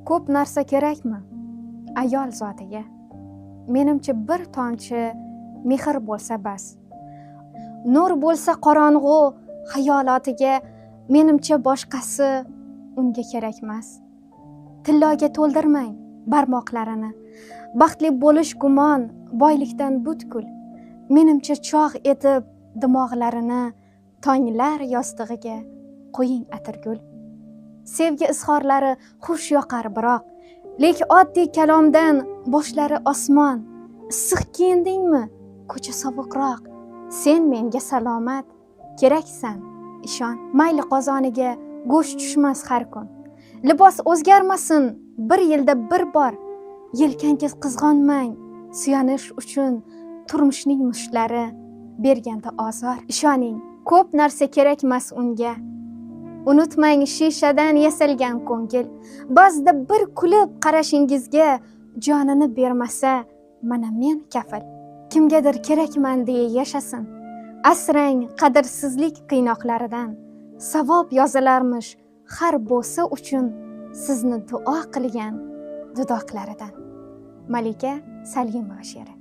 Ko'p narsa kerakmi ayol zotiga? Menimcha bir tomchi mehr bo'lsa bas. Nur bo'lsa qorong'u xayolotiga, menimcha boshqasi unga kerakmas. Tilloga to'ldirmang barmoqlarini. Baxtli bo'lish gumon boylikdan butkul. Menimcha cho'g' etib dimoqlarini tonglar yostig'iga qo'ying atirgul. Sevgi izhorlari xush yoqar biroq, lek oddiy kalomdan boshlari osmon. Issiq kiyindingmi? Ko'cha sovuqroq. Sen menga salomat keraksan, ishon. Mayli qozoniga go'sht tushmas har kun. Libos o'zgarmasin bir yilda bir bor. Yelkangiz qizg'onmang, suyanish uchun turmushning mushtlari berganda ozor. Ishoning, ko'p narsa kerakmas unga. Unutmang shishadan yasalgan ko'ngil. Ba'zida bir kulib qarashingizga jonini bermasa, mana men kafil. Kimgadir kerakman deya yashasin. Asrang qadrsizlik qiynoqlaridan. Savob yozilarmish har bo'sa uchun sizni duo qilgan dudoqlaridan. Malika Salimova she'ri.